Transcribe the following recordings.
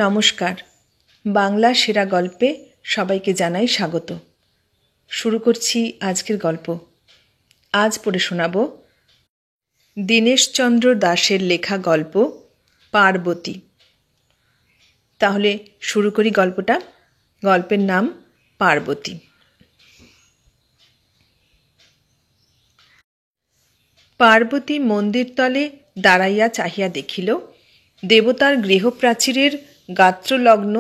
নমস্কার। বাংলা সেরা গল্পে সবাইকে জানাই স্বাগত। শুরু করছি আজকের গল্প। আজ পড়ে শোনাব দীনেশচন্দ্র দাশের লেখা গল্প পার্বতী। তাহলে শুরু করি গল্পটা। গল্পের নাম পার্বতী। পার্বতী মন্দির তলে দাঁড়াইয়া চাহিয়া দেখিল, দেবতার গৃহপ্রাচীরের গাত্রলগ্ন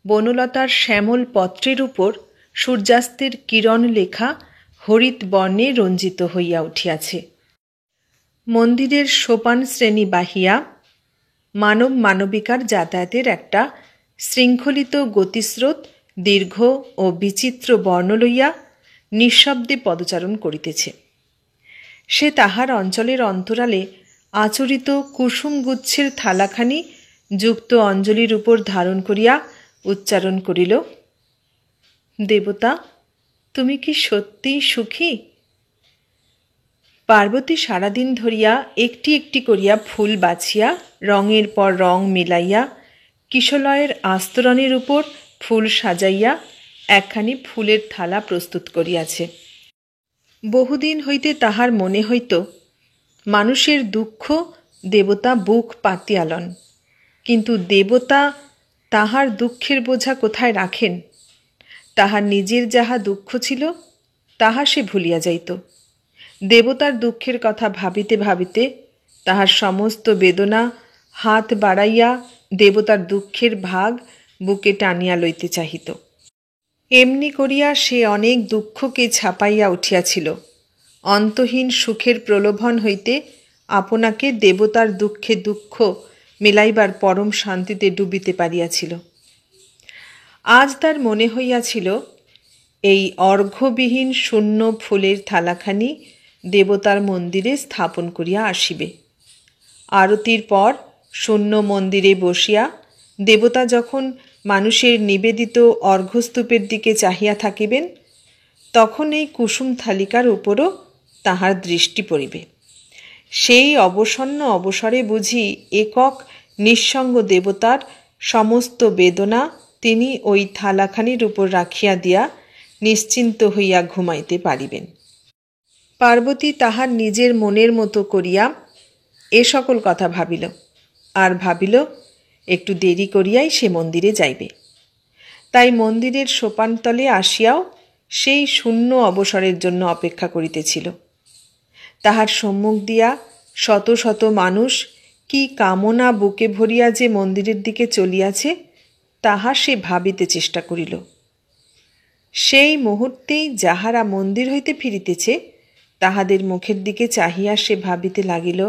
বনলতার শ্যামল পত্রের উপর সূর্যাস্তের কিরণ লেখা হরিত বর্ণে রঞ্জিত হইয়া উঠিয়াছে। মন্দিরের সোপান শ্রেণী বাহিয়া মানব মানবিকার যাতায়াতের একটা শৃঙ্খলিত গতিস্রোত দীর্ঘ ও বিচিত্র বর্ণ লইয়া নিঃশব্দে পদচারণ করিতেছে। সে তাহার অঞ্চলের অন্তরালে আচরিত কুসুমগুচ্ছের থালাখানি যুক্ত অঞ্জলির উপর ধারণ করিয়া উচ্চারণ করিল, দেবতা, তুমি কি সত্যিই সুখী? পার্বতী সারাদিন ধরিয়া একটি একটি করিয়া ফুল বাছিয়া রঙের পর রং মিলাইয়া কিশলয়ের আস্তরণের উপর ফুল সাজাইয়া একখানি ফুলের থালা প্রস্তুত করিয়াছে। বহুদিন হইতে তাহার মনে হইত মানুষের দুঃখ দেবতা বুক পাতিয়া লন, কিন্তু দেবতা তাহার দুঃখের বোঝা কোথায় রাখেন? তাহার নিজের যাহা দুঃখ ছিল তাহা সে ভুলিয়া যাইত। দেবতার দুঃখের কথা ভাবিতে ভাবিতে তাহার সমস্ত বেদনা হাত বাড়াইয়া দেবতার দুঃখের ভাগ বুকে টানিয়া লইতে চাহিত। এমনি করিয়া সে অনেক দুঃখকে ছাপাইয়া উঠিয়াছিল। অন্তহীন সুখের প্রলোভন হইতে আপনাকে দেবতার দুঃখে দুঃখ মেলাইবার পরম শান্তিতে ডুবিতে পারিয়াছিল। আজ তার মনে হইয়াছিল এই অর্ঘ্যবিহীন শূন্য ফুলের থালাখানি দেবতার মন্দিরে স্থাপন করিয়া আসিবে। আরতির পর শূন্য মন্দিরে বসিয়া দেবতা যখন মানুষের নিবেদিত অর্ঘ্যস্তূপের দিকে চাহিয়া থাকিবেন, তখন এই কুসুম থালিকার উপরও তাহার দৃষ্টি পড়িবে। সেই অবসন্ন অবসরে বুঝি একক নিঃসঙ্গ দেবতার সমস্ত বেদনা তিনি ওই থালাখানির উপর রাখিয়া দিয়া নিশ্চিন্ত হইয়া ঘুমাইতে পারিবেন। পার্বতী তাহার নিজের মনের মতো করিয়া এ সকল কথা ভাবিল, আর ভাবিল একটু দেরি করিয়াই সে মন্দিরে যাইবে। তাই মন্দিরের সোপানতলে আসিয়াও সেই শূন্য অবসরের জন্য অপেক্ষা করিতেছিল। তাহার সম্মুখ দিয়া শত শত মানুষ কি কামনা বুকে ভরিয়া যে মন্দিরের দিকে চলিয়াছে তাহা সে ভাবিতে চেষ্টা করিল। সেই মুহূর্তেই যাহারা মন্দির হইতে ফিরিতেছে তাহাদের মুখের দিকে চাহিয়া সে ভাবিতে লাগিল,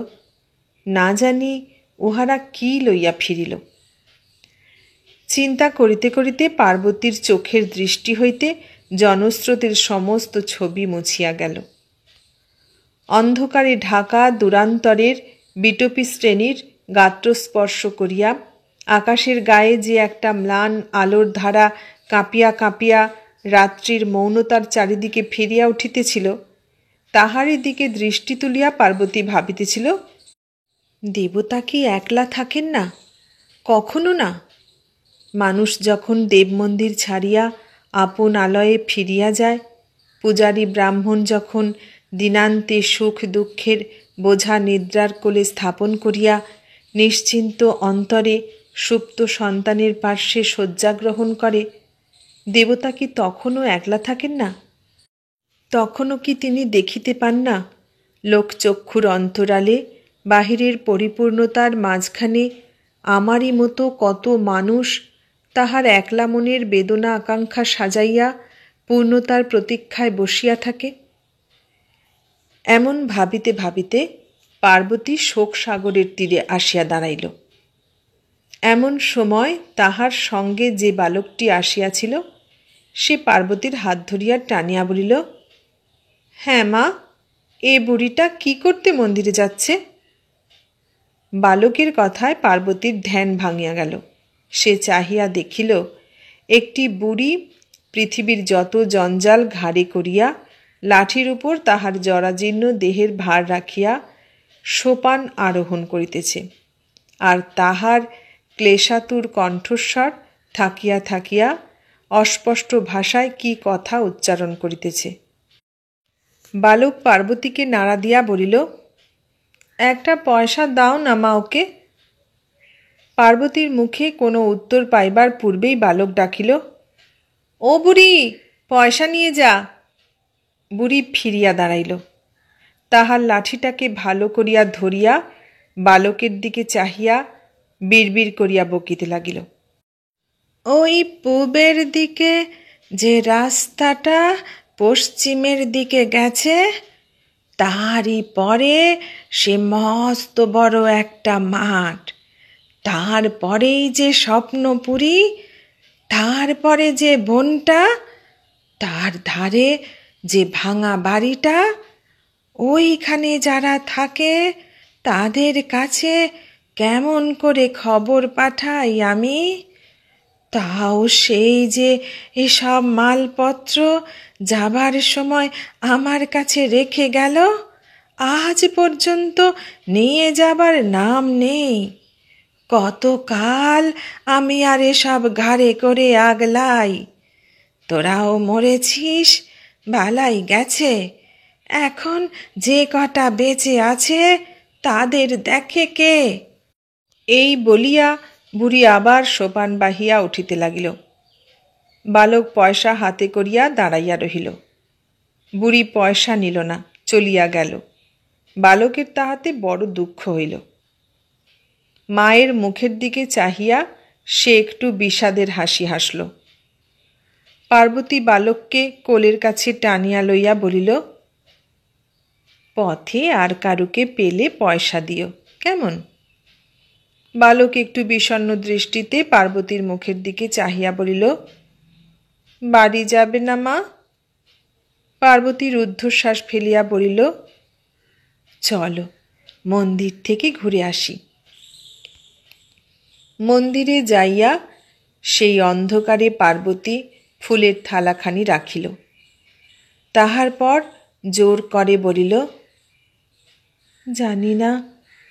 না জানি উহারা কি লইয়া ফিরিল। চিন্তা করিতে করিতে পার্বতীর চোখের দৃষ্টি হইতে জনস্রোতের সমস্ত ছবি মুছিয়া গেল। অন্ধকারে ঢাকা দূরান্তরের বিটপী শ্রেণীর গাত্রস্পর্শ করিয়া আকাশের গায়ে যে একটা ম্লান আলোর ধারা কাঁপিয়া কাঁপিয়া রাত্রির মৌনতার চারিদিকে ফিরিয়া উঠিতেছিল, তাহারই দিকে দৃষ্টি তুলিয়া পার্বতী ভাবিতেছিল, দেবতা কি একলা থাকেন না? কখনো না। মানুষ যখন দেবমন্দির ছাড়িয়া আপন আলয়ে ফিরিয়া যায়, পূজারী ব্রাহ্মণ যখন দিনান্তে সুখ দুঃখের বোঝা নিদ্রার কোলে স্থাপন করিয়া নিশ্চিন্ত অন্তরে সুপ্ত সন্তানের পার্শ্বে শয্যা গ্রহণ করে, দেবতা কি তখনও একলা থাকেন না? তখনও কি তিনি দেখিতে পান না লোকচক্ষুর অন্তরালে বাহিরের পরিপূর্ণতার মাঝখানে আমারই মতো কত মানুষ তাহার একলা মনের বেদনা আকাঙ্ক্ষা সাজাইয়া পূর্ণতার প্রতীক্ষায় বসিয়া থাকে? এমন ভাবিতে ভাবিতে পার্বতী শোক সাগরের তীরে আসিয়া দাঁড়াইল। এমন সময় তাহার সঙ্গে যে বালকটি আসিয়াছিল সে পার্বতীর হাত ধরিয়া টানিয়া বলিল, হ্যাঁ মা, এ বুড়িটা কি করতে মন্দিরে যাচ্ছে? বালকের কথায় পার্বতীর ধ্যান ভাঙিয়া গেল। সে চাহিয়া দেখিল একটি বুড়ি পৃথিবীর যত জঞ্জাল ঘাড়ে করিয়া লাঠির উপর তাহার জরাজীর্ণ দেহের ভার রাখিয়া সোপান আরোহণ করিতেছে, আর তাহার ক্লেশাতুর কণ্ঠস্বর থাকিয়া থাকিয়া অস্পষ্ট ভাষায় কি কথা উচ্চারণ করিতেছে। বালক পার্বতীকে নাড়া দিয়া বলিল, একটা পয়সা দাও না মা ওকে। পার্বতীর মুখে কোনো উত্তর পাইবার পূর্বেই বালক ডাকিল, ও বুড়ি, পয়সা নিয়ে যা। বুড়ি ফিরিয়া দাঁড়াইল। তাহার লাঠিটাকে ভালো করিয়া ধরিয়া বালকের দিকে চাহিয়া বিড়বিড় করিয়া বকিতে লাগিল, ওই পূবের দিকে যে রাস্তাটা পশ্চিমের দিকে গেছে তারই পরে সে মস্ত বড় একটা মাঠ, তারপরেই যে স্বপ্নপুরী, তারপরে যে বনটা, তার ধারে যে ভাঙা বাড়িটা, ওইখানে যারা থাকে তাদের কাছে কেমন করে খবর পাঠাই আমি? তাও সেই যে এসব মালপত্র যাবার সময় আমার কাছে রেখে গেল, আজ পর্যন্ত নিয়ে যাবার নাম নেই। কতকাল আমি আর এসব ঘাড়ে করে আগলাই। তোরাও মরেছিস, বালাই গেছে। এখন যে কটা বেঁচে আছে তাদের দেখে কে? এই বলিয়া বুড়ি আবার সোপান বাহিয়া উঠিতে লাগিল। বালক পয়সা হাতে করিয়া দাঁড়াইয়া রহিল। বুড়ি পয়সা নিল না, চলিয়া গেল। বালকের তাহাতে বড় দুঃখ হইল। মায়ের মুখের দিকে চাহিয়া সে একটু বিষাদের হাসি হাসল। পার্বতী বালককে কোলের কাছে টানিয়া লইয়া বলিল, পথে আর কারুকে পেলে পয়সা দিও, কেমন? বালক একটু বিষণ্ণ দৃষ্টিতে পার্বতীর মুখের দিকে চাহিয়া বলিল, বাড়ি যাবে না মা? পার্বতী রুদ্ধশ্বাস ফেলিয়া বলিল, চলো মন্দির থেকে ঘুরে আসি। মন্দিরে যাইয়া সেই অন্ধকারে পার্বতী ফুলের থালাখানি রাখিল। তাহার পর জোর করে বলিল, জানি না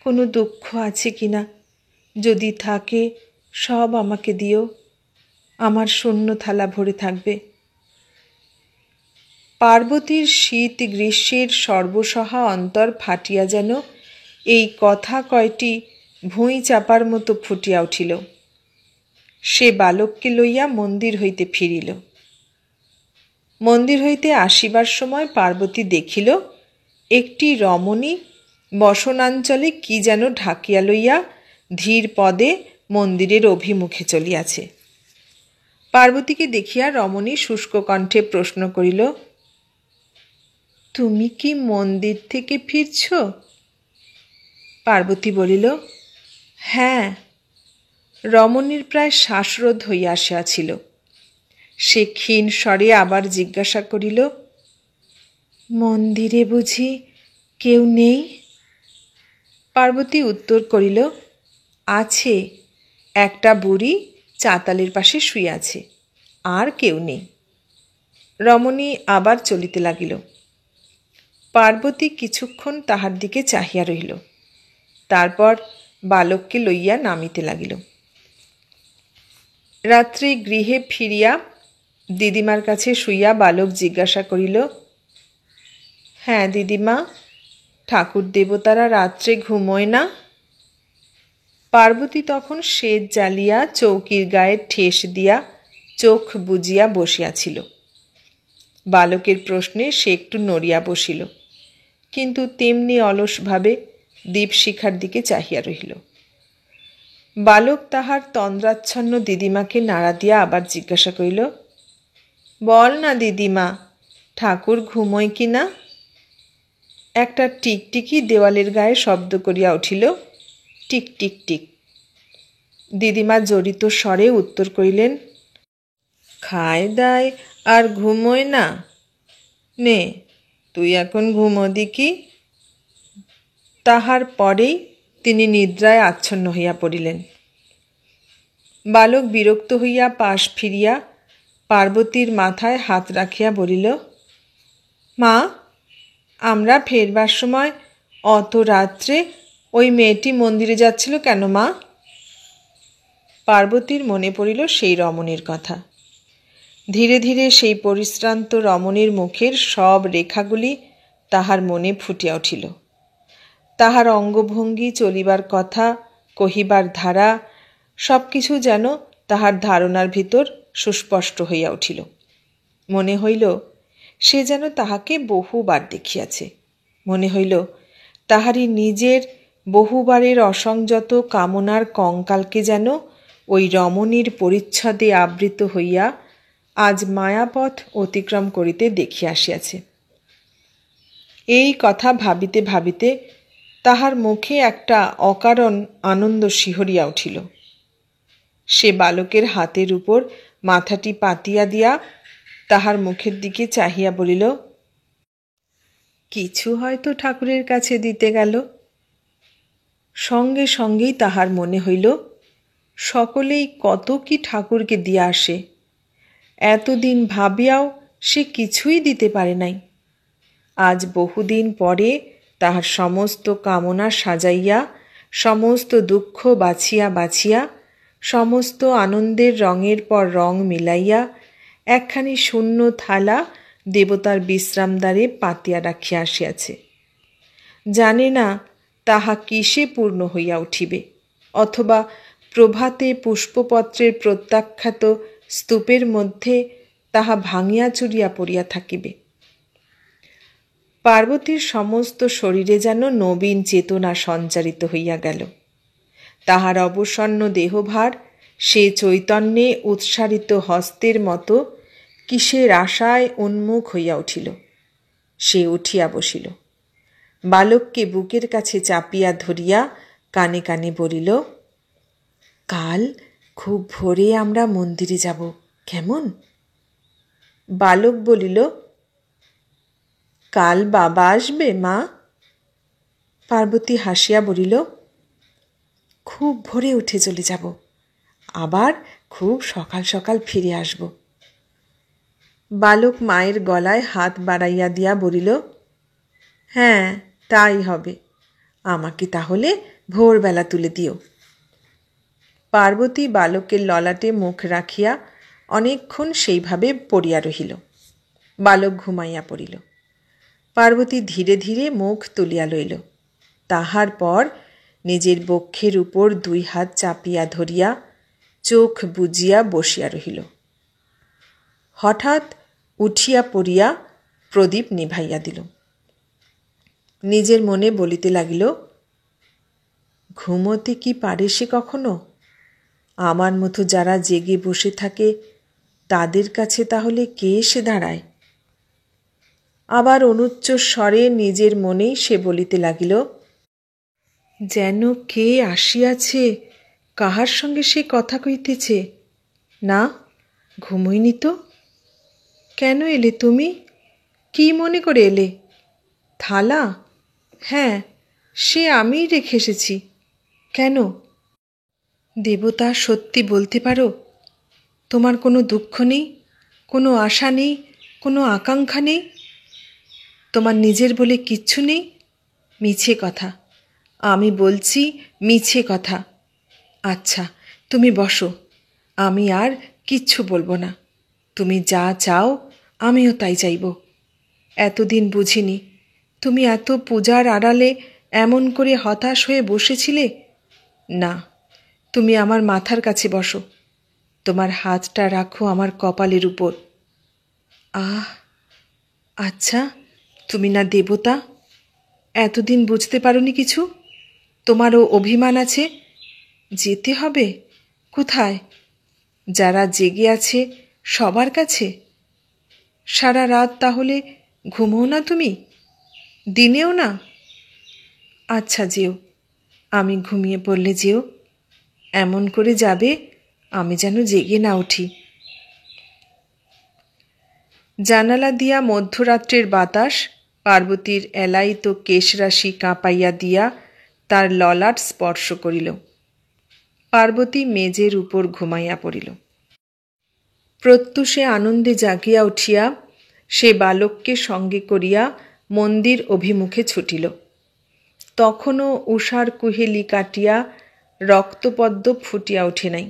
কোনো দুঃখ আছে কিনা, যদি থাকে সব আমাকে দিও, আমার শূন্য থালা ভরে থাকবে। পার্বতীর শীত গ্রীষ্মের সর্বসহা অন্তর ফাটিয়া যেন এই কথা কয়টি ভুঁই চাপার মতো ফুটিয়া উঠিল। সে বালককে লইয়া মন্দির হইতে ফিরিল। মন্দির হইতে আসিবার সময় পার্বতী দেখিল একটি রমণী বসনাঞ্চলে কি যেন ঢাকিয়া লইয়া ধীর পদে মন্দিরের অভিমুখে চলিয়াছে। পার্বতীকে দেখিয়া রমণী শুষ্ক কণ্ঠে প্রশ্ন করিল, তুমি কি মন্দির থেকে ফিরছ? পার্বতী বলিল, হ্যাঁ। রমণীর প্রায় শ্বাসরোধ হইয়া আসিয়াছিল। সে ক্ষীণ স্বরে আবার জিজ্ঞাসা করিল, মন্দিরে বুঝি কেউ নেই? পার্বতী উত্তর করিল, আছে, একটা বুড়ি চাতালের পাশে শুইয়াছে, আর কেউ নেই। রমণী আবার চলিতে লাগিল। পার্বতী কিছুক্ষণ তাহার দিকে চাহিয়া রহিল। তারপর বালককে লইয়া নামিতে লাগিল। রাত্রে গৃহে ফিরিয়া দিদিমার কাছে শুইয়া বালক জিজ্ঞাসা করিল, হ্যাঁ দিদিমা, ঠাকুর দেবতারা রাত্রে ঘুমোয় না? পার্বতী তখন সেজ জ্বালিয়া চৌকির গায়ে ঠেস দিয়া চোখ বুজিয়া বসিয়াছিল। বালকের প্রশ্নে সে একটু নড়িয়া বসিল, কিন্তু তেমনি অলসভাবে দীপশিখার দিকে চাহিয়া রহিল। বালক তাহার তন্দ্রাচ্ছন্ন দিদিমাকে নাড়া দিয়া আবার জিজ্ঞাসা করিল, বল না দিদিমা, ঠাকুর ঘুমোয় কি না? একটা টিকটিকি দেওয়ালের গায়ে শব্দ করিয়া উঠিল, টিক টিক টিক। দিদিমা জড়িত স্বরে উত্তর করিলেন, খায় দায় আর ঘুমোয় না? নে, তুই এখন ঘুমো দেখি। তাহার পরেই তিনি নিদ্রায় আচ্ছন্ন হইয়া পড়িলেন। বালক বিরক্ত হইয়া পাশ ফিরিয়া পার্বতীর মাথায় হাত রাখিয়া বলিল, মা, আমরা ফেরবার সময় অত রাত্রে ওই মেয়েটি মন্দিরে যাচ্ছিল কেন মা? পার্বতীর মনে পড়িল সেই রমণীর কথা। ধীরে ধীরে সেই পরিশ্রান্ত রমণীর মুখের সব রেখাগুলি তাহার মনে ফুটিয়া উঠিল। তাহার অঙ্গভঙ্গি, চলিবার কথা, কহিবার ধারা সব কিছু যেন তাহার ধারণার ভিতর সুস্পষ্ট হইয়া উঠিল। মনে হইল সে যেন তাহাকে বহুবার দেখিয়াছে। মনে হইল তাহারই নিজের বহুবারের অসংযত কামনার কঙ্কালকে যেন ওই রমণীর পরিচ্ছদে আবৃত হইয়া আজ মায়াপথ অতিক্রম করিতে দেখিয়া আসিয়াছে। এই কথা ভাবিতে ভাবিতে তাহার মুখে একটা অকারণ আনন্দ শিহরিয়া উঠিল। সে বালকের হাতের উপর মাথাটি পাতিয়া দিয়া তাহার মুখের দিকে চাহিয়া বলিল, কিছু হয়তো ঠাকুরের কাছে দিতে গেল। সঙ্গে সঙ্গেই তাহার মনে হইল সকলেই কত কি ঠাকুরকে দিয়া আসে, এতদিন ভাবিয়াও সে কিছুই দিতে পারে নাই। আজ বহুদিন পরে তাহার সমস্ত কামনা সাজাইয়া, সমস্ত দুঃখ বাছিয়া বাছিয়া, সমস্ত আনন্দের রঙের পর রং মিলাইয়া একখানি শূন্য থালা দেবতার বিশ্রামদ্বারে পাতিয়া রাখিয়া আসিয়াছে। জানে না তাহা কিসে পূর্ণ হইয়া উঠিবে, অথবা প্রভাতে পুষ্পপত্রের প্রত্যাখ্যাত স্তূপের মধ্যে তাহা ভাঙিয়া চুরিয়া পড়িয়া থাকিবে। পার্বতীর সমস্ত শরীরে যেন নবীন চেতনা সঞ্চারিত হইয়া গেল। তাহার অবসন্ন দেহভার সে চৈতন্যে উৎসারিত হস্তের মতো কিসের আশায় উন্মুখ হইয়া উঠিল। সে উঠিয়া বসিল, বালককে বুকের কাছে চাপিয়া ধরিয়া কানে কানে বলিল, কাল খুব ভোরে আমরা মন্দিরে যাব, কেমন? বালক বলিল, কাল বাবা আসবে মা? পার্বতী হাসিয়া বলিল, খুব ভোরে উঠে চলে যাব, আবার খুব সকাল সকাল ফিরে আসব। বালক মায়ের গলায় হাত বাড়াইয়া দিয়া বলিল, হ্যাঁ তাই হবে, আমাকে তাহলে ভোরবেলা তুলে দিও। পার্বতী বালকের ললাটে মুখ রাখিয়া অনেকক্ষণ সেইভাবে পড়িয়া রহিল। বালক ঘুমাইয়া পড়িল। পার্বতী ধীরে ধীরে মুখ তুলিয়া লইল। তাহার পর নিজের বক্ষের উপর দুই হাত চাপিয়া ধরিয়া চোখ বুজিয়া বসিয়া রহিল। হঠাৎ উঠিয়া পড়িয়া প্রদীপ নিভাইয়া দিল। নিজের মনে বলিতে লাগিল, ঘুমোতে কি পারে সে কখনো? আমার মতো যারা জেগে বসে থাকে তাদের কাছে তাহলে কে এসে দাঁড়ায়? আবার অনুচ্চ স্বরে নিজের মনেই সে বলিতে লাগিল, যেন কে আসিয়াছে, কাহার সঙ্গে সে কথা কইতেছে। না, ঘুমোইনি তো। কেন এলে তুমি? কি মনে করে এলে? থালা? হ্যাঁ, সে আমিই রেখে এসেছি। কেন? দেবতা, সত্যি বলতে পারো? তোমার কোনো দুঃখ নেই, কোনো আশা নেই, কোনো আকাঙ্ক্ষা নেই? তোমার নিজের বলে কিচ্ছু নেই? মিছে কথা, আমি বলছি মিছে কথা। আচ্ছা, তুমি বসো, আমি আর কিচ্ছু বলবো না। তুমি যা চাও আমিও তাই চাইব। এতদিন বুঝিনি তুমি এত পূজার আড়ালে এমন করে হতাশ হয়ে বসেছিলে। না, তুমি আমার মাথার কাছে বসো, তোমার হাতটা রাখো আমার কপালের উপর। আহ, আচ্ছা, তুমি না দেবতা? এতদিন বুঝতে পারোনি কিছু? তোমারও অভিমান আছে? যেতে হবে? কোথায়? যারা জেগে আছে সবার কাছে? সারা রাত তাহলে ঘুমোও না তুমি? দিনেও না? আচ্ছা যেও, আমি ঘুমিয়ে পড়লে যেও। এমন করে যাবে আমি যেন জেগে না উঠি। জানালা দিয়া মধ্যরাত্রের বাতাস পার্বতীর এলাইত কেশরাশি কাঁপাইয়া দিয়া তার ললাট স্পর্শ করিল। পার্বতী মেজের উপর ঘুমাইয়া পড়িল। প্রত্যুষে আনন্দে জাগিয়া উঠিয়া সে বালককে সঙ্গে করিয়া মন্দির অভিমুখে ছুটিল। তখনও উষার কুহেলি কাটিয়া রক্তপদ্ম ফুটিয়া ওঠে নাই।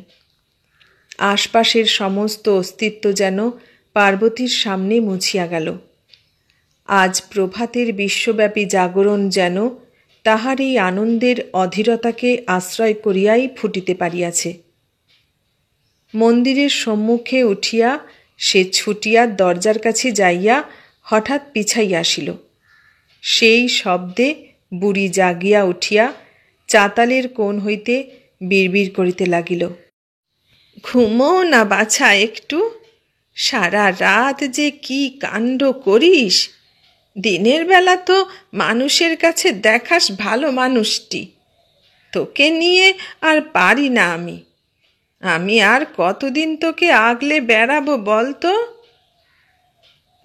আশপাশের সমস্ত অস্তিত্ব যেন পার্বতীর সামনে মুছিয়া গেল। আজ প্রভাতের বিশ্বব্যাপী জাগরণ যেন তাহার এই আনন্দের অধীরতাকে আশ্রয় করিয়াই ফুটিতে পারিয়াছে। মন্দিরের সম্মুখে উঠিয়া সে ছুটিয়া দরজার কাছে যাইয়া হঠাৎ পিছাইয়া আসিল। সেই শব্দে বুড়ি জাগিয়া উঠিয়া চাতালের কোণ হইতে বিড়বিড় করিতে লাগিল, ঘুমো না বাছা একটু, সারা রাত যে কি কাণ্ড করিস, দিনের বেলা তো মানুষের কাছে দেখাস ভালো মানুষটি, তোকে নিয়ে আর পারি না আমি আর কতদিন তোকে আগলে বেড়াবো বলতো।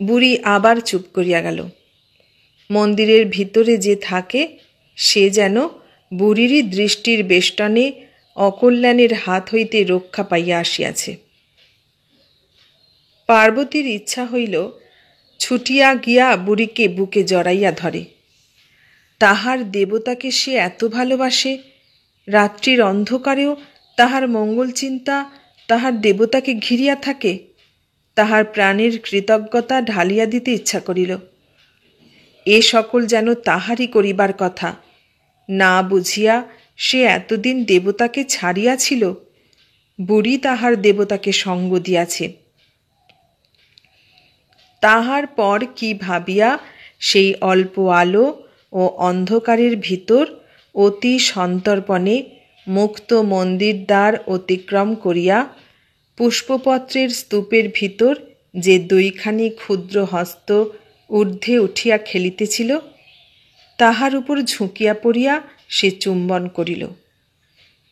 বুড়ি আবার চুপ করিয়া গেল। মন্দিরের ভিতরে যে থাকে সে যেন বুড়িরই দৃষ্টির বেষ্টনে অকল্যাণের হাত হইতে রক্ষা পাইয়া আসিয়াছে। পার্বতীর ইচ্ছা হইল ছুটিয়া গিয়া বুড়িকে বুকে জড়াইয়া ধরে। তাহার দেবতাকে সে এত ভালোবাসে, রাত্রির অন্ধকারেও তাহার মঙ্গল চিন্তা তাহার দেবতাকে ঘিরিয়া থাকে। তাহার প্রাণের কৃতজ্ঞতা ঢালিয়া দিতে ইচ্ছা করিল। এ সকল যেন তাহারই করিবার কথা, না বুঝিয়া সে এতদিন দেবতাকে ছাড়িয়াছিল। বুড়ি তাহার দেবতাকে সঙ্গ দিয়াছে। তাহার পর কি ভাবিয়া সেই অল্প আলো ও অন্ধকারের ভিতর অতি সন্তর্পণে মুক্ত মন্দির দ্বার অতিক্রম করিয়া পুষ্পপত্রের স্তূপের ভিতর যে দুইখানি ক্ষুদ্র হস্ত ঊর্ধ্বে উঠিয়া খেলিতেছিল, তাহার উপর ঝুঁকিয়া পড়িয়া সে চুম্বন করিল।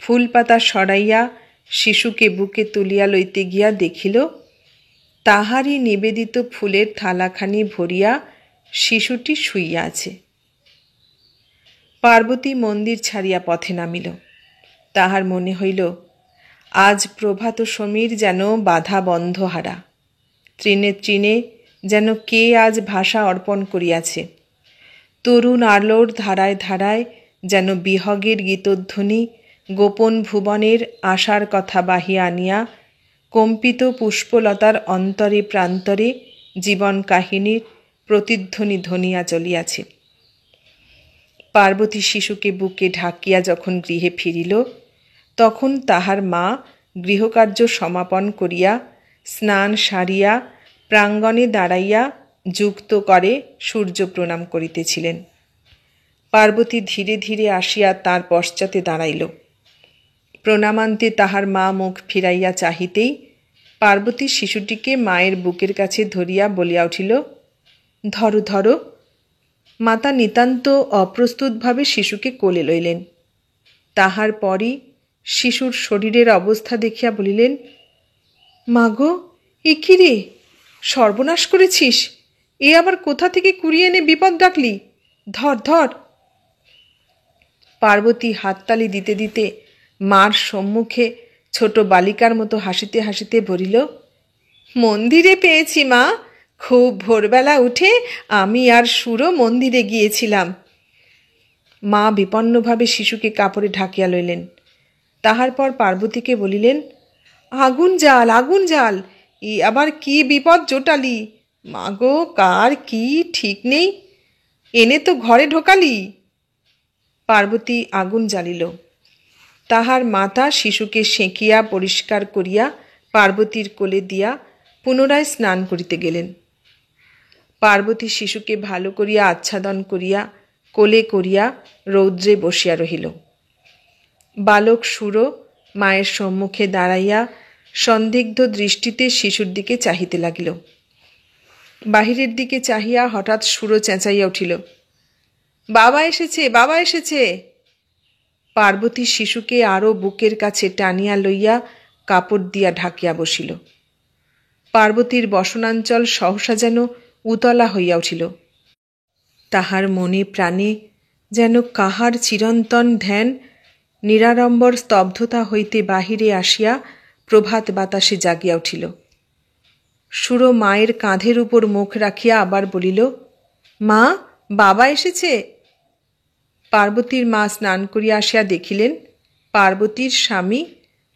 ফুলপাতা সরাইয়া শিশুকে বুকে তুলিয়া লইতে গিয়া দেখিল তাহারই নিবেদিত ফুলের থালাখানি ভরিয়া শিশুটি শুইয়া আছে। পার্বতী মন্দির ছাড়িয়া পথে নামিল। তাহার মনে হইল আজ প্রভাত সমীর যেন বাধা বন্ধ হারা। তৃণে তৃণে যেন কে আজ ভাষা অর্পণ করিয়াছে। তরুণ আলোর ধারায় ধারায় যেন বিহগের গীতধ্বনি গোপন ভুবনের আশার কথা বাহিয়া আনিয়া কম্পিত পুষ্পলতার অন্তরে প্রান্তরে জীবন কাহিনীর প্রতিধ্বনি ধ্বনিয়া চলিয়াছে। পার্বতী শিশুকে বুকে ঢাকিয়া যখন গৃহে ফিরিল, তখন তাহার মা গৃহকার্য সমাপন করিয়া স্নান সারিয়া প্রাঙ্গণে দাঁড়াইয়া যুক্ত করে সূর্য প্রণাম করিতেছিলেন। পার্বতী ধীরে ধীরে আসিয়া তাঁর পশ্চাতে দাঁড়াইল। প্রণামান্তে তাহার মা মুখ ফিরাইয়া চাহিতেই পার্বতী শিশুটিকে মায়ের বুকের কাছে ধরিয়া বলিয়া উঠিল, ধরো ধরো। মাতা নিতান্ত অপ্রস্তুতভাবে শিশুকে কোলে লইলেন। তাহার পরই শিশুর শরীরের অবস্থা দেখিয়া বলিলেন, মাগো, এ কি রে, সর্বনাশ করেছিস? এ আবার কোথা থেকে কুড়িয়ে এনে বিপদ ডাকলি? ধর ধর। পার্বতী হাততালি দিতে দিতে মার সম্মুখে ছোট বালিকার মতো হাসিতে হাসিতে বলিল, মন্দিরে পেয়েছি মা, খুব ভোরবেলা উঠে আমি আর সুরো মন্দিরে গিয়েছিলাম। মা বিপন্নভাবে শিশুকে কাপড়ে ঢাকিয়া লইলেন। তাহার পর পার্বতীকে বলিলেন, আগুন জাল, আগুন জাল, এ আবার কি বিপদ জোটালি? মাগো, কার কি ঠিক নেই, এনে তো ঘরে ঢোকালি। পার্বতী আগুন জ্বালিল। তাহার মাতা শিশুকে সেঁকিয়া পরিষ্কার করিয়া পার্বতীর কোলে দিয়া পুনরায় স্নান করিতে গেলেন। পার্বতী শিশুকে ভালো করিয়া আচ্ছাদন করিয়া কোলে করিয়া রৌদ্রে বসিয়া রহিল। বালক সুরো মায়ের সম্মুখে দাঁড়াইয়া সন্দিগ্ধ দৃষ্টিতে শিশুর দিকে চাহিতে লাগিল। বাহিরের দিকে চাহিয়া হঠাৎ সুরো চেঁচাইয়া উঠিল, বাবা এসেছে, বাবা এসেছে। পার্বতী শিশুকে আরও বুকের কাছে টানিয়া লইয়া কাপড় দিয়া ঢাকিয়া বসিল। পার্বতীর বসনাঞ্চল সহসা যেন উতলা হইয়া উঠিল। তাহার মনে প্রাণে যেন কাহার চিরন্তন ধ্যান নিরাড়ম্বর স্তব্ধতা হইতে বাহিরে আসিয়া প্রভাত বাতাসে জাগিয়া উঠিল। সুরো মায়ের কাঁধের উপর মুখ রাখিয়া আবার বলিল, মা, বাবা এসেছে। পার্বতীর মা স্নান করিয়া আসিয়া দেখিলেন পার্বতীর স্বামী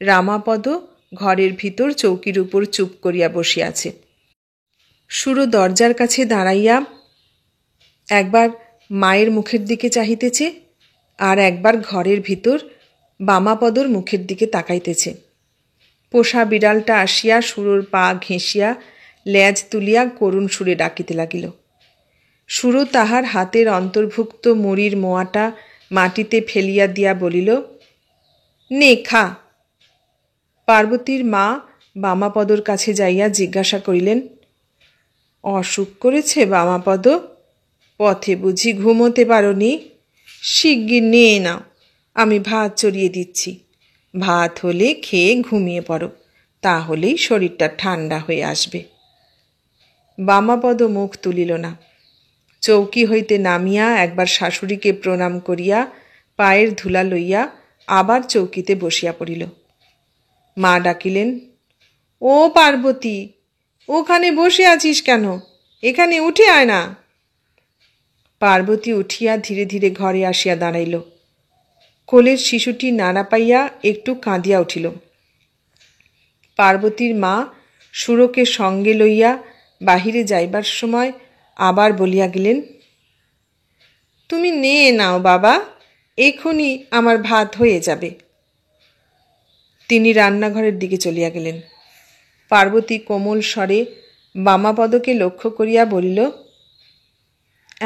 রামাপদ ঘরের ভিতর চৌকির উপর চুপ করিয়া বসিয়াছে। সুরো দরজার কাছে দাঁড়াইয়া একবার মায়ের মুখের দিকে চাহিতেছে, আর একবার ঘরের ভিতর বামাপদর মুখের দিকে তাকাইতেছে। পোষা বিড়ালটা আসিয়া সুরোর পা ঘেঁষিয়া লেজ তুলিয়া করুণ সুরে ডাকিতে লাগিল। সুরো তাহার হাতের অন্তর্ভুক্ত মুড়ির মোয়াটা মাটিতে ফেলিয়া দিয়া বলিল, নে খা। পার্বতীর মা বামাপদর কাছে যাইয়া জিজ্ঞাসা করিলেন, অসুখ করেছে বামাপদ? পথে বুঝি ঘুমোতে পারোনি? শিগগির নিয়ে নাও, আমি ভাত চড়িয়ে দিচ্ছি। ভাত হলে খেয়ে ঘুমিয়ে পড়ো, তাহলেই শরীরটা ঠান্ডা হয়ে আসবে। বামাপদ মুখ তুলিল না। চৌকি হইতে নামিয়া একবার শাশুড়িকে প্রণাম করিয়া পায়ের ধুলা লইয়া আবার চৌকিতে বসিয়া পড়িল। মা ডাকিলেন, ও পার্বতী, ওখানে বসে আছিস কেন? এখানে উঠে আয় না। পার্বতী উঠিয়া ধীরে ধীরে ঘরে আসিয়া দাঁড়াইল। কোলের শিশুটি নাড়া পাইয়া একটু কাঁদিয়া উঠিল। পার্বতীর মা সুরোকে সঙ্গে লইয়া বাহিরে যাইবার সময় আবার বলিয়া গেলেন, তুমি নে নাও বাবা, এখনই আমার ভাত হয়ে যাবে। তিনি রান্নাঘরের দিকে চলিয়া গেলেন। পার্বতী কোমল স্বরে বামাপদকে লক্ষ্য করিয়া বলিল,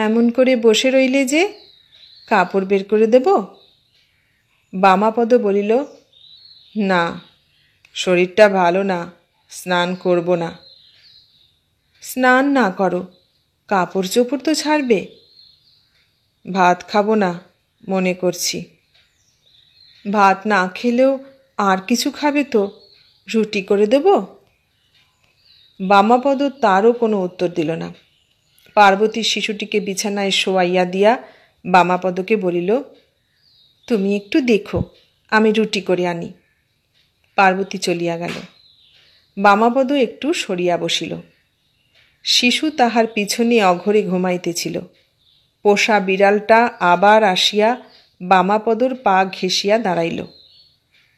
এমন করে বসে রইলে যে, কাপড় বের করে দেব? বামাপদ বলিল, না, শরীরটা ভালো না, স্নান করব না। স্নান না করো, কাপড় চোপড় তো ছাড়বে। ভাত খাবো না মনে করছি। ভাত না খেলেও আর কিছু খাবে তো, রুটি করে দেব? বামাপদ তারও কোনো উত্তর দিল না। পার্বতী শিশুটিকে বিছানায় শোয়াইয়া দিয়া বামাপদকে বলিল, তুমি একটু দেখো, আমি রুটি করে আনি। পার্বতী চলিয়া গেল। বামাপদ একটু সরিয়া বসিল। শিশু তাহার পিছনে অঘরে ঘুমাইতেছিল। পোষা বিড়ালটা আবার আসিয়া বামাপদর পা ঘেঁষিয়া দাঁড়াইল।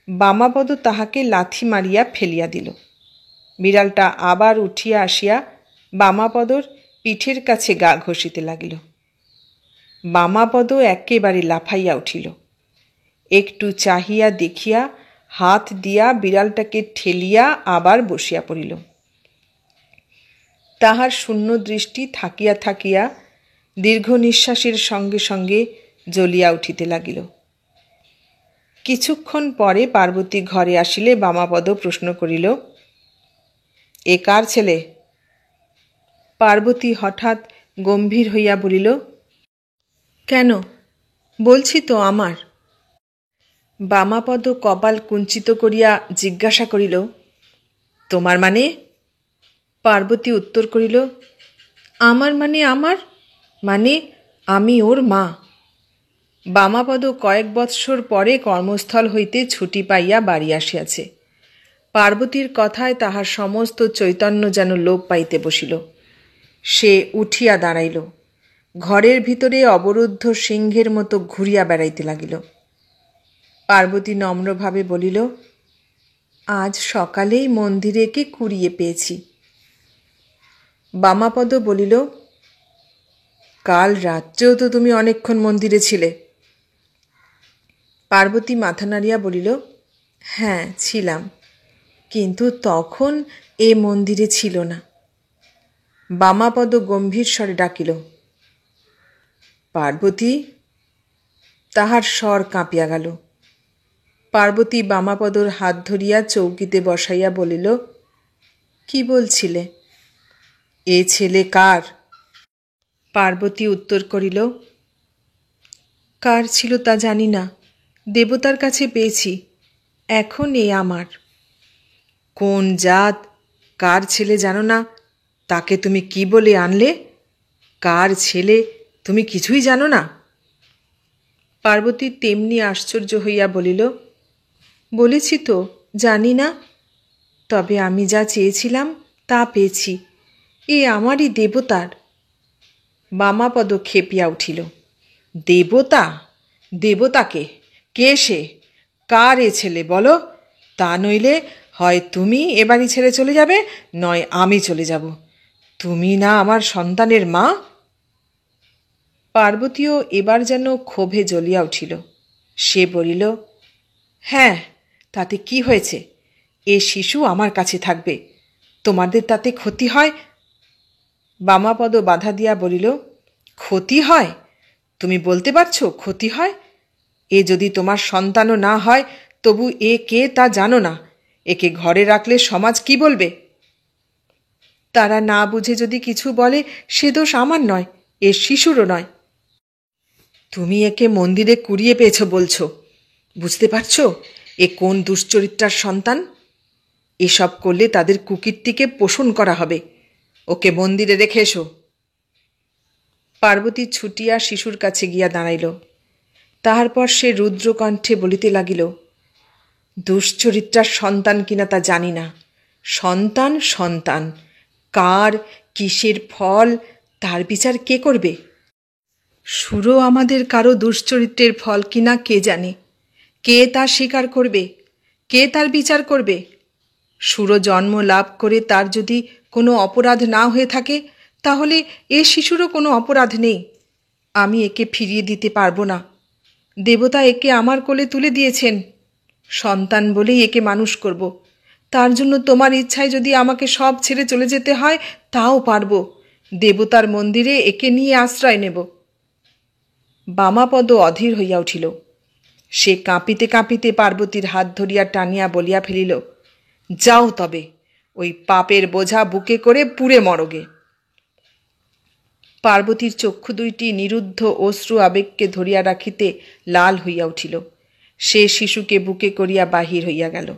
বামাপদ তাহাকে লাথি মারিয়া ফেলিয়া দিল। বিড়ালটা আবার উঠিয়া আসিয়া বামাপদর পিঠের কাছে গা ঘষিতে লাগিল। বামাপদ একেবারে লাফাইয়া উঠিল। একটু চাহিয়া দেখিয়া হাত দিয়া বিড়ালটাকে ঠেলিয়া আবার বসিয়া পড়িল। তাহার শূন্য দৃষ্টি থাকিয়া থাকিয়া দীর্ঘ নিঃশ্বাসের সঙ্গে সঙ্গে জ্বলিয়া উঠিতে লাগিল। কিছুক্ষণ পরে পার্বতী ঘরে আসিলে বামাপদ প্রশ্ন করিল, এ কার ছেলে? পার্বতী হঠাৎ গম্ভীর হইয়া বলিল, কেন, বলছি তো আমার। বামাপদ কপাল কুঞ্চিত করিয়া জিজ্ঞাসা করিল, তোমার মানে? পার্বতী উত্তর করিল, আমার মানে আমার, মানে আমি ওর মা। বামাপদ কয়েক বৎসর পরে কর্মস্থল হইতে ছুটি পাইয়া বাড়ি আসিয়াছে। পার্বতীর কথায় তাহার সমস্ত চৈতন্য যেন লোপ পাইতে বসিল। সে উঠিয়া দাঁড়াইল। ঘরের ভিতরে অবরুদ্ধ সিংহের মতো ঘুরিয়া বেড়াইতে লাগিল। পার্বতী নম্রভাবে বলিল, আজ সকালেই মন্দিরে একে কুড়িয়ে পেয়েছি। বামাপদ বলিল, কাল রাত্রেও তো তুমি অনেকক্ষণ মন্দিরে ছিলে। পার্বতী মাথা নাড়িয়া বলিল, হ্যাঁ ছিলাম, কিন্তু তখন এ মন্দিরে ছিল না। বামাপদ গম্ভীর স্বরে ডাকিল, পার্বতী। তাহার স্বর কাঁপিয়া গেল। পার্বতী বামাপদর হাত ধরিয়া চৌকিতে বসাইয়া বলিল, কি বলছিলে? এ ছেলে কার? পার্বতী উত্তর করিল, কার ছিল তা জানি না, দেবতার কাছে পেয়েছি, এখন এ আমার। কোন জাত, কার ছেলে জানো না, তাকে তুমি কি বলে আনলে? কার ছেলে তুমি কিছুই জানো না? পার্বতী তেমনি আশ্চর্য হইয়া বলিল, বলেছি তো জানি না, তবে আমি যা চেয়েছিলাম তা পেয়েছি, এ আমারই দেবতার। বামাপদ খেপিয়া উঠিল, দেবতা? দেবতাকে? কে সে? কার এ ছেলে বলো, তা নইলে হয় তুমি এ বাড়ি ছেড়ে চলে যাবে, নয় আমি চলে যাব। তুমি না আমার সন্তানের মা? পার্বতীও এবার যেন ক্ষোভে জ্বলিয়া উঠিল। সে বলিল, হ্যাঁ, তাতে কি হয়েছে? এ শিশু আমার কাছে থাকবে, তোমাদের তাতে ক্ষতি হয়? বামাপদ বাধা দিয়া বলিল, ক্ষতি হয়? তুমি বলতে পারছো ক্ষতি হয়? এ যদি তোমার সন্তানও না হয়, তবু এ কে তা জানো না। একে ঘরে রাখলে সমাজ কি বলবে? তারা না বুঝে যদি কিছু বলে, সে দোষ আমার নয়, এ শিশুরও নয়। তুমি একে মন্দিরে কুড়িয়ে পেয়েছ বলছ, বুঝতে পারছো এ কোন দুশ্চরিত্রার সন্তান? এসব করলে তাদের কুকীর্তিকে পোষণ করা হবে। ওকে মন্দিরে রেখে এসো। পার্বতী ছুটিয়া শিশুর কাছে গিয়া দাঁড়াইল। তাহার পর সে রুদ্রকণ্ঠে বলিতে লাগিল, দুশ্চরিত্রার সন্তান কিনা তা জানি না, সন্তান সন্তান, কার কিসের ফল তার বিচার কে করবে? সুরও আমাদের কারো দুশ্চরিত্রের ফল কিনা কে জানে? কে তা স্বীকার করবে? কে তার বিচার করবে? সুরো জন্ম লাভ করে তার যদি কোনো অপরাধ না হয়ে থাকে, তাহলে এ শিশুরও কোনো অপরাধ নেই। আমি একে ফিরিয়ে দিতে পারবো না। দেবতা একে আমার কোলে তুলে দিয়েছেন, সন্তান বলেই একে মানুষ করব। তার জন্য তোমার ইচ্ছায় যদি আমাকে সব ছেড়ে চলে যেতে হয়, তাও পারব। দেবতার মন্দিরে একে নিয়ে আশ্রয় নেব। বামাপদ অধীর হইয়া উঠিল। সে কাঁপিতে কাঁপিতে পার্বতীর হাত ধরিয়া টানিয়া বলিয়া ফেলিল, যাও তবে, ওই পাপের বোঝা বুকে করে পুড়ে মরগে। পার্বতীর চক্ষু দুইটি নিরুদ্ধ অশ্রু আবেগকে ধরিয়া রাখিতে লাল হইয়া উঠিল। সে শিশুকে বুকে করিয়া বাহির হইয়া গেল।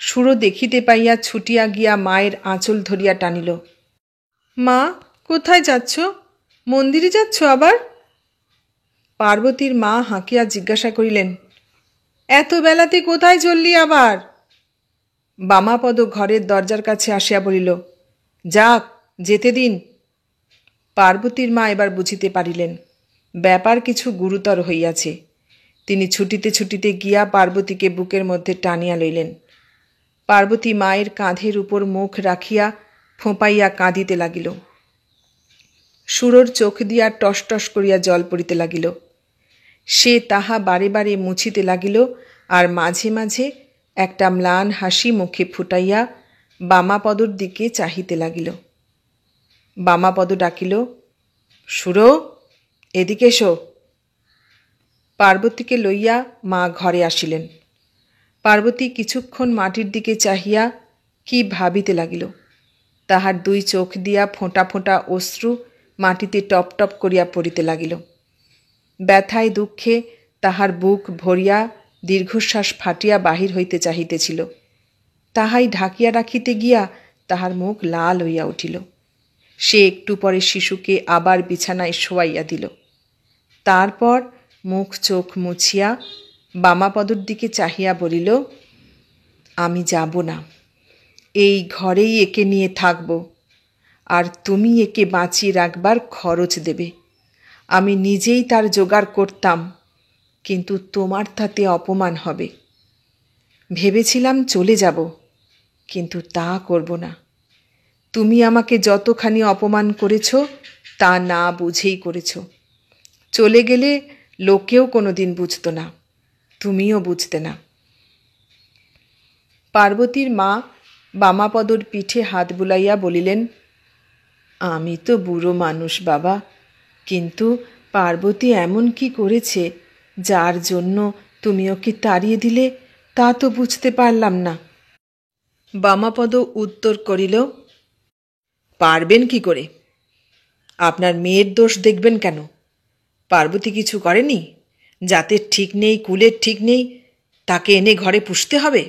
সুরো দেখিতে পাইয়া ছুটিয়া গিয়া মায়ের আঁচল ধরিয়া টানিল। মা, কোথায় যাচ্ছ? মন্দিরে যাচ্ছ আবার? পার্বতীর মা হাঁকিয়া জিজ্ঞাসা করিলেন, এত বেলাতে কোথায় চললি আবার? বামাপদ ঘরের দরজার কাছে আসিয়া বলিল, যাক, যেতে দিন। পার্বতীর মা এবার বুঝিতে পারিলেন ব্যাপার কিছু গুরুতর হইয়াছে। তিনি ছুটিতে ছুটিতে গিয়া পার্বতীকে বুকের মধ্যে টানিয়া লইলেন। পার্বতী মায়ের কাঁধের উপর মুখ রাখিয়া ফোঁপাইয়া কাঁদিতে লাগিল। সুরোর চোখ দিয়া টস টস করিয়া জল পড়িতে লাগিল। সে তাহা বারে বারে মুছিতে লাগিল, আর মাঝে মাঝে একটা ম্লান হাসি মুখে ফুটাইয়া বামাপদর দিকে চাহিতে লাগিল। বামাপদ ডাকিল, সুরো, এদিকে এসো। পার্বতীকে লইয়া মা ঘরে আসিলেন। পার্বতী কিছুক্ষণ মাটির দিকে চাহিয়া কি ভাবিতে লাগিল। তাহার দুই চোখ দিয়া ফোঁটা ফোঁটা অশ্রু মাটিতে টপ টপ করিয়া পড়িতে লাগিল। ব্যথায় দুঃখে তাহার বুক ভরিয়া দীর্ঘশ্বাস ফাটিয়া বাহির হইতে চাহিতেছিল। তাহাই ঢাকিয়া রাখিতে গিয়া তাহার মুখ লাল হইয়া উঠিল। সে একটু পরে শিশুকে আবার বিছানায় শোয়াইয়া দিল। তারপর মুখ চোখ মুছিয়া বামাপদর দিকে চাহিয়া বলিল, আমি যাব না, এই ঘরেই একে নিয়ে থাকব, আর তুমি একে বাঁচিয়ে রাখবার খরচ দেবে। আমি নিজেই তার জোগাড় করতাম, কিন্তু তোমার তাতে অপমান হবে। ভেবেছিলাম চলে যাব, কিন্তু তা করব না। তুমি আমাকে যতখানি অপমান করেছ, তা না বুঝেই করেছ। চলে গেলে লোকেও কোনো দিন বুঝত না, তুমিও বুঝতে না। পার্বতীর মা বামাপদর পিঠে হাত বুলাইয়া বলিলেন, আমি তো বুড়ো মানুষ বাবা, কিন্তু পার্বতী এমন কি করেছে যার জন্য তুমি ওকে তাড়িয়ে দিলে, তা তো বুঝতে পারলাম না। বামাপদ উত্তর করিল, পারবেন কি করে? আপনার মেয়ের দোষ দেখবেন কেন? পার্বতী কিছু করেনি? জাতের ঠিক নেই, কুলের ঠিক নেই, তাকে এনে ঘরে পুষতে হবে?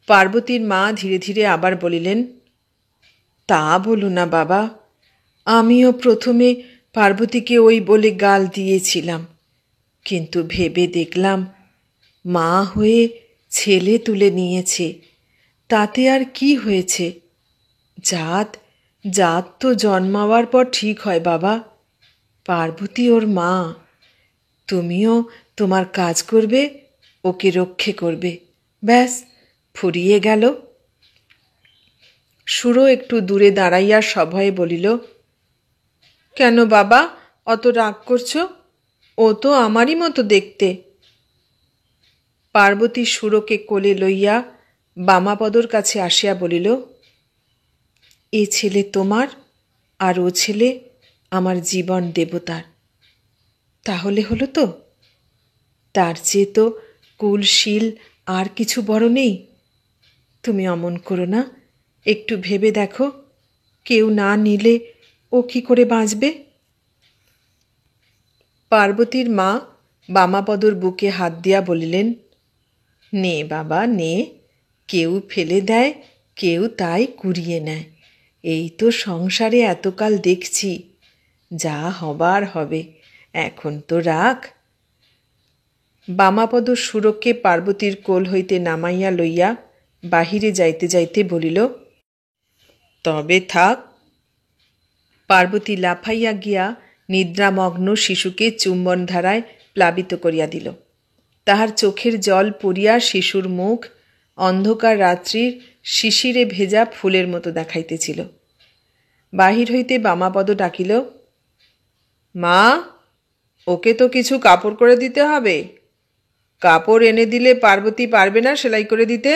পার্বতীর মা ধীরে ধীরে আবার বলিলেন, তা বলো না বাবা, আমিও প্রথমে পার্বতীকে ওই বলে গাল দিয়েছিলাম, কিন্তু ভেবে দেখলাম মা হয়ে ছেলে তুলে নিয়েছে, তাতে আর কি হয়েছে? জাত জাত তো জন্মাবার পর ঠিক হয় বাবা। পার্বতী ওর মা, তুমিও তোমার কাজ করবে, ওকে রক্ষে করবে, ব্যাস ফুরিয়ে গেল। সুরো একটু দূরে দাঁড়াইয়া সভয়ে বলিল, কেন বাবা অত রাগ করছো? ও তো আমারই মতো দেখতে। পার্বতী সুরোকে কোলে লইয়া বামাপদর কাছে আসিয়া বলিল, এ ছেলে তোমার আর ও ছেলে আমার জীবন দেবতার। তাহলে হলো তো? তার চেয়ে তো কুলশীল আর কিছু বড় নেই। তুমি অমন করো না, একটু ভেবে দেখো, কেউ না নিলে ও কি করে বাঁচবে? পার্বতীর মা বামাপদর বুকে হাত দিয়া বলিলেন, নে বাবা নে, কেউ ফেলে দেয়, কেউ তাই কুড়িয়ে নেয়। এই তো সংসারে এতকাল দেখছি, যা হবার হবে, এখন তো রাখ। বামাপদ সুরকে পার্বতীর কোল হইতে নামাইয়া লইয়া বাহিরে যাইতে যাইতে বলিল, তবে থাক। পার্বতী লাফাইয়া গিয়া নিদ্রামগ্ন শিশুকে চুম্বন ধারায় প্লাবিত করিয়া দিল। তাহার চোখের জল পড়িয়া শিশুর মুখ অন্ধকার রাত্রির শিশিরে ভেজা ফুলের মতো দেখাইতেছিল। বাহির হইতে বামাপদ ডাকিল, মা, ওকে তো কিছু কাপড় করে দিতে হবে। কাপড় এনে দিলে পার্বতী পারবে না সেলাই করে দিতে?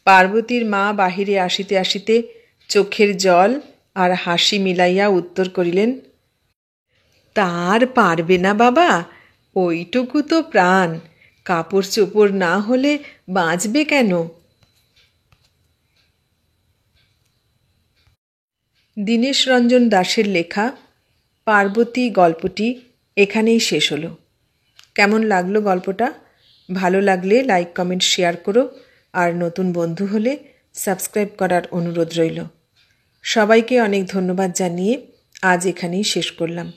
পার্বতীর মা বাহিরে আসিতে আসিতে চোখের জল আর হাসি মিলাইয়া উত্তর করিলেন, তার পারবে না বাবা, ওইটুকু তো প্রাণ, কাপড় চোপড় না হলে বাঁচবে কেন? দীনেশ রঞ্জন দাশের লেখা পার্বতী গল্পটি এখানেই শেষ হলো। কেমন লাগলো গল্পটা? ভালো লাগলে লাইক কমেন্ট শেয়ার করো, আর নতুন বন্ধু হলে সাবস্ক্রাইব করার অনুরোধ রইল। সবাইকে অনেক ধন্যবাদ জানিয়ে আজ এখানেই শেষ করলাম।